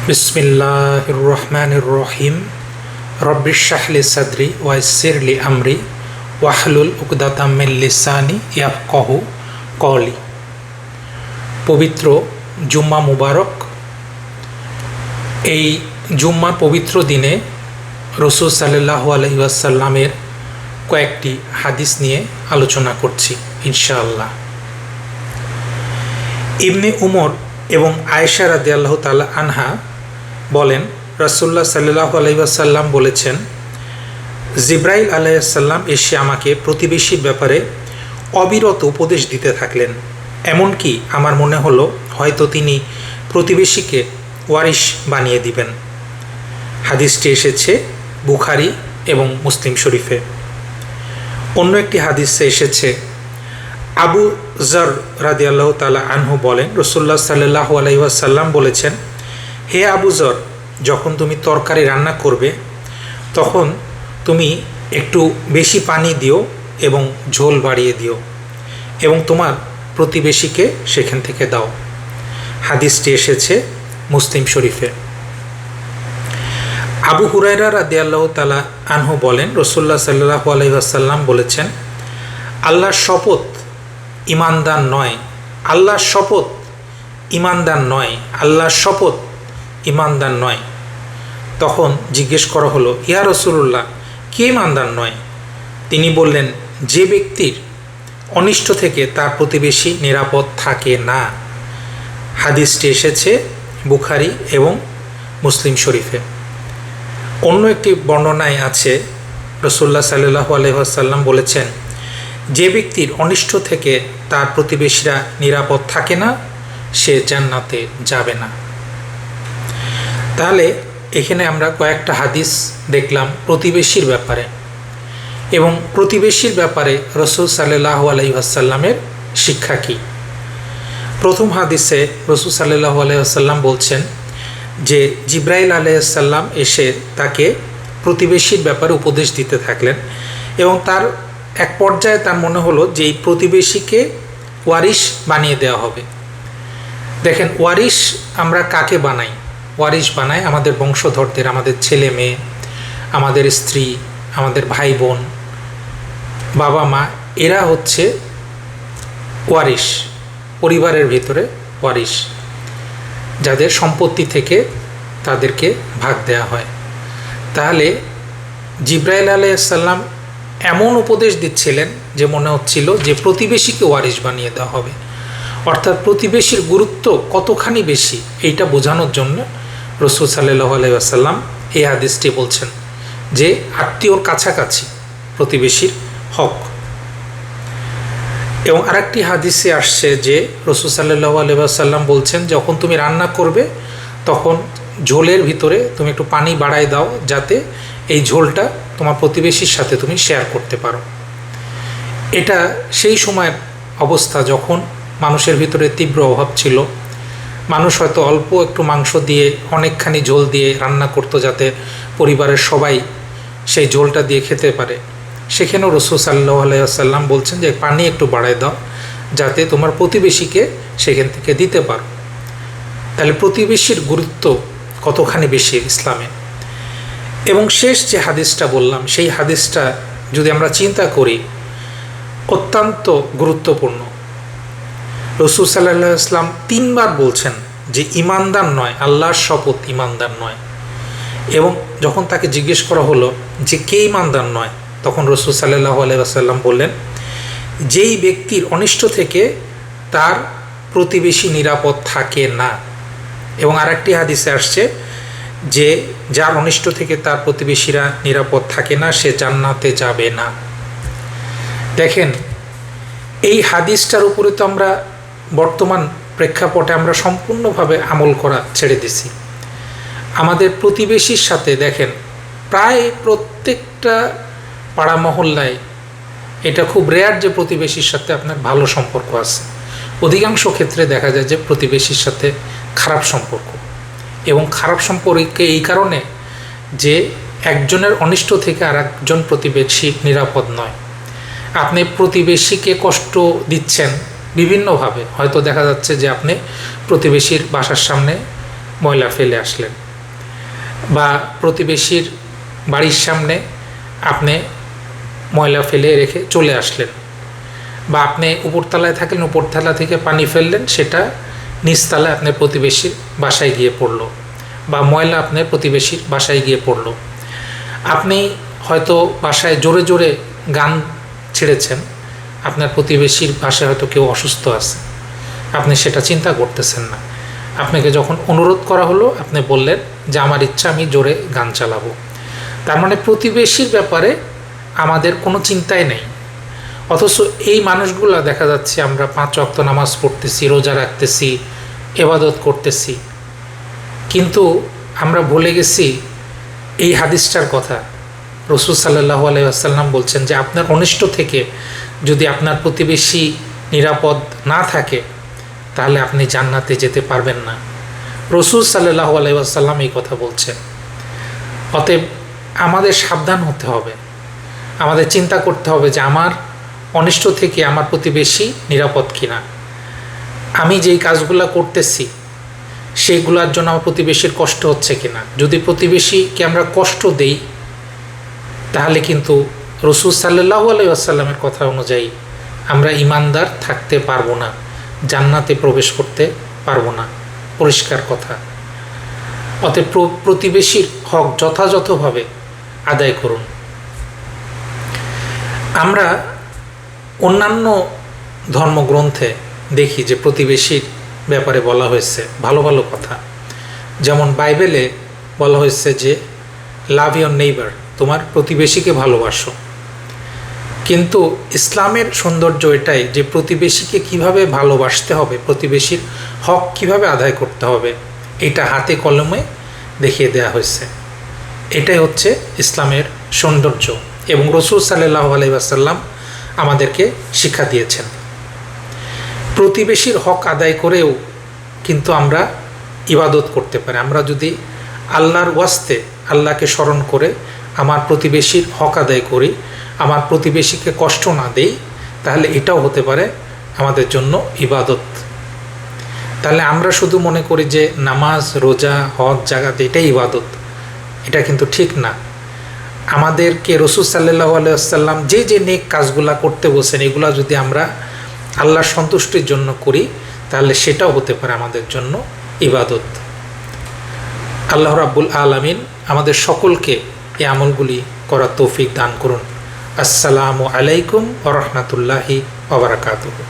বিসমিল্লাহির রহমানির রহিম। রব্বিশ ইশরাহ লি সাদরি ওয়াইসির লি আমরি ওয়াহলুল উকদাতাম মিন লিসানি ইয়াফকাহু কওলি। পবিত্র জুম্মা মুবারক। এই জুম্মার পবিত্র দিনে রাসূল সাল্লাল্লাহু আলাইহি ওয়াসাল্লামের কয়েকটি হাদিস নিয়ে আলোচনা করছি ইনশাআল্লাহ। ইবনে উমর এবং আয়েশা রাদিয়াল্লাহু তাআলা আনহা বলেন, রাসূলুল্লাহ সাল্লাল্লাহু আলাইহি ওয়াসাল্লাম বলেছেন, জিবরাইল আলাইহিস সালাম এসে আমাকে প্রতিবেশীর ব্যাপারে অবিরত উপদেশ দিতে থাকলেন। এমনকি আমার মনে হলো হয়তো তিনি প্রতিবেশীকে ওয়ারিশ বানিয়ে দিবেন। হাদিসটি এসেছে বুখারী এবং মুসলিম শরীফে। অন্য একটি হাদিসে এসেছে, আবু যর রাদিয়াল্লাহু তাআলা আনহু বলেন, রাসূলুল্লাহ সাল্লাল্লাহু আলাইহি ওয়াসাল্লাম বলেছেন, হে আবু যর, যখন তুমি তরকারি রান্না করবে তখন তুমি একটু বেশি পানি দিও এবং ঝোল বাড়িয়ে দিও এবং তোমার প্রতিবেশীকে সেখান থেকে দাও। হাদিসটি এসেছে মুসলিম শরীফে। আবু হুরায়রা রাদিয়াল্লাহু তাআলা আনহু বলেন, রাসূলুল্লাহ সাল্লাল্লাহু আলাইহি ওয়াসাল্লাম বলেছেন, আল্লাহর শপথ ঈমানদার নয়, আল্লাহর শপথ ঈমানদার নয়, আল্লাহর শপথ ঈমানদার নয়। তখন জিজ্ঞেস করা হলো, ইয়া রাসূলুল্লাহ, কে ঈমানদার নয়? তিনি বললেন, যে ব্যক্তির অনিষ্ট থেকে তার প্রতিবেশী নিরাপদ থাকে না। হাদিসটি এসেছে বুখারী এবং মুসলিম শরীফে। অন্য একটি বর্ণনায় আছে, রাসূলুল্লাহ সাল্লাল্লাহু আলাইহি ওয়াসাল্লাম বলেছেন, যে ব্যক্তির অনিষ্ট থেকে তার প্রতিবেশীরা নিরাপদ থাকে না সে জান্নাতে যাবে না। তাহলে এখানে আমরা কয়েকটা হাদিস দেখলাম প্রতিবেশীর ব্যাপারে, এবং প্রতিবেশীর ব্যাপারে রাসূল সাল্লাল্লাহু আলাইহি ওয়াসাল্লামের শিক্ষা কী। প্রথম হাদিসে রাসূল সাল্লাল্লাহু আলাইহি ওয়াসাল্লাম বলছেন যে জিবরাইল আলাইহিস সালাম এসে তাকে প্রতিবেশীর ব্যাপারে উপদেশ দিতে থাকলেন এবং তার এক পর্যায়ে তার মনে হলো যে এই প্রতিবেশীকে ওয়ারিশ বানিয়ে দেওয়া হবে। দেখেন, ওয়ারিশ আমরা কাকে বানাই? ওয়ারিশ বানাই আমাদের বংশধরদের, আমাদের ছেলে মেয়ে, আমাদের স্ত্রী, আমাদের ভাই বোন, বাবা মা, এরা হচ্ছে ওয়ারিশ, পরিবারের ভিতরে ওয়ারিশ, যাদের সম্পত্তি থেকে তাদেরকে ভাগ দেওয়া হয়। তাহলে জিবরাইল আলাইহিস সালাম এমন উপদেশ দিচ্ছিলেন যে মনে হচ্ছিল যে প্রতিবেশীকে ওয়ারিশ বানিয়ে দেওয়া হবে, অর্থাৎ প্রতিবেশীর গুরুত্ব কতখানি বেশি এইটা বোঝানোর জন্য রাসূল সাল্লাল্লাহু আলাইহি ওয়াসাল্লাম এই হাদিসটি বলছেন যে আত্মীয়র কাছাকাছি প্রতিবেশীর হক। এবং আরেকটি হাদিসে আসছে যে রাসূল সাল্লাল্লাহু আলাইহি ওয়াসাল্লাম বলছেন, যখন তুমি রান্না করবে তখন ঝোলের ভিতরে তুমি একটু পানি বাড়ায় দাও যাতে এই ঝোলটা তোমার প্রতিবেশীর সাথে তুমি শেয়ার করতে পারো। এটা সেই সময়ের অবস্থা যখন মানুষের ভিতরে তীব্র অভাব ছিল। মানুষ হয়তো অল্প একটু মাংস দিয়ে অনেকখানি ঝোল দিয়ে রান্না করতো যাতে পরিবারের সবাই সেই ঝোলটা দিয়ে খেতে পারে। সেখানেও রাসূল সাল্লাল্লাহু আলাইহি ওয়াসাল্লাম বলছেন যে পানি একটু বাড়ায় দাও যাতে তোমার প্রতিবেশীকে সেখান থেকে দিতে পারো। তাহলে প্রতিবেশীর গুরুত্ব কতখানি বেশি ইসলামে। এবং শেষ যে হাদিসটা বললাম সেই হাদিসটা যদি আমরা চিন্তা করি অত্যন্ত গুরুত্বপূর্ণ। রাসূল সাল্লাল্লাহু আলাইহি ওয়াসাল্লাম 3 বার বলছেন যে ঈমানদার নয়, আল্লাহর শপথ ঈমানদার নয়। এবং যখন তাকে জিজ্ঞেস করা হলো যে কে ঈমানদার নয়, তখন রাসূল সাল্লাল্লাহু আলাইহি ওয়াসাল্লাম বললেন, যেই ব্যক্তির অনিষ্ট থেকে তার প্রতিবেশী নিরাপদ থাকে না। এবং আরেকটি হাদিসে আসছে যে যার অনিষ্ট থেকে তার প্রতিবেশীরা নিরাপদ থাকে না সে জান্নাতে যাবে না। দেখেন, এই হাদিসটার উপরে তো আমরা বর্তমান প্রেক্ষাপটে আমরা সম্পূর্ণভাবে আমল করা ছেড়ে দিছি। আমাদের প্রতিবেশীর সাথে দেখেন প্রায় প্রত্যেকটা পাড়া মহল্লায় এটা খুব রেয়ার যে প্রতিবেশীর সাথে আপনার ভালো সম্পর্ক আছে। অধিকাংশ ক্ষেত্রে দেখা যায় যে প্রতিবেশীর সাথে খারাপ সম্পর্ক। এবং খারাপ সম্পর্কে এই কারণে যে একজনের অনিষ্ট থেকে আর একজন প্রতিবেশী নিরাপদ নয়। আপনি প্রতিবেশীকে কষ্ট দিচ্ছেন বিভিন্নভাবে। হয়তো দেখা যাচ্ছে যে আপনি প্রতিবেশীর বাসার সামনে ময়লা ফেলে আসলেন, বা প্রতিবেশীর বাড়ির সামনে আপনি ময়লা ফেলে রেখে চলে আসলেন, বা আপনি উপরতলায় থাকলেন, উপরতলা থেকে পানি ফেললেন, সেটা নিচতলায় আপনার প্রতিবেশীর বাসায় গিয়ে পড়লো, বা ময়লা আপনার প্রতিবেশীর বাসায় গিয়ে পড়লো। আপনি হয়তো বাসায় জোরে জোরে গান ছেড়েছেন, আপনার প্রতিবেশীর বাসায় হয়তো কেউ অসুস্থ আছে, আপনি সেটা চিন্তা করতেছেন না। আপনাকে যখন অনুরোধ করা হলো, আপনি বললেন যে আমার ইচ্ছা, আমি জোরে গান চালাবো। তার মানে প্রতিবেশীর ব্যাপারে আমাদের কোনো চিন্তাই নেই। অথচ এই মানুষগুলো দেখা যাচ্ছে আমরা 5 ওয়াক্ত নামাজ পড়তেছি, রোজা রাখতেছি, ইবাদত করতেছি, কিন্তু আমরা ভুলে গেছি এই হাদিসটার কথা। রাসূল সাল্লাল্লাহু আলাইহি ওয়াসাল্লাম বলছেন যে আপনার অনিষ্ট থেকে যদি আপনার প্রতিবেশী নিরাপদ না থাকে, তাহলে আপনি জান্নাতে যেতে পারবেন না। রাসূল সাল্লাল্লাহু আলাইহি ওয়াসাল্লাম এই কথা বলছেন। অতএব আমাদের সাবধান হতে হবে, আমাদের চিন্তা করতে হবে যে আমার অনিষ্ট থেকে আমার প্রতিবেশী নিরাপদ কিনা, আমি যেই কাজগুলো করতেছি সেইগুলোর জন্য আমার প্রতিবেশীর কষ্ট হচ্ছে কিনা। যদি প্রতিবেশীকে আমরা কষ্ট দেই, তাহলে কিন্তু রাসূল সাল্লাল্লাহু আলাইহি ওয়াসাল্লামের কথা অনুযায়ী আমরা ঈমানদার থাকতে পারবো না, জান্নাতে প্রবেশ করতে পারবো না। পরিষ্কার কথা। অতএব প্রতিবেশীর হক যথাযথভাবে আদায় করুন। আমরা অন্যান্য ধর্মগ্রন্থে দেখি যে প্রতিবেশীর ব্যাপারে বলা হয়েছে ভালো ভালো কথা। যেমন বাইবেলে বলা হয়েছে যে লাভ ইয়োর নেইবার, তোমার প্রতিবেশীকে ভালোবাসো। কিন্তু ইসলামের সৌন্দর্য এটাই যে প্রতিবেশীকে কিভাবে ভালোবাসতে হবে, প্রতিবেশীর হক কিভাবে আদায় করতে হবে, এটা হাতে কলমে দেখিয়ে দেওয়া হয়েছে। এটাই হচ্ছে ইসলামের সৌন্দর্য, এবং রাসূল সাল্লাল্লাহু আলাইহি ওয়াসাল্লাম আমাদেরকে শিক্ষা দিয়েছেন। প্রতিবেশীর হক আদায় করেও কিন্তু আমরা ইবাদত করতে পারি। আমরা যদি আল্লাহর ওয়াস্তে, আল্লাহকে স্মরণ করে আমার প্রতিবেশীর হক আদায় করি, আমার প্রতিবেশীকে কষ্ট না দেই, তাহলে এটাও হতে পারে আমাদের জন্য ইবাদত। তাহলে আমরা শুধু মনে করি যে নামাজ, রোজা, হজ, জাকাত এটাই ইবাদত, এটা কিন্তু ঠিক না। আমাদেরকে রাসূল সাল্লাল্লাহু আলাইহি ওয়াসাল্লাম যে যে নেক কাজগুলা করতে বলছেন, এগুলা যদি আমরা আল্লাহর সন্তুষ্টির জন্য করি, তাহলে সেটাও হতে পারে আমাদের জন্য ইবাদত। আল্লাহ রাব্বুল আলামিন আমাদের সকলকে এই আমলগুলি করার তৌফিক দান করুন। আসসালামু আলাইকুম ওয়া রাহমাতুল্লাহি ওয়া বারাকাতুহু।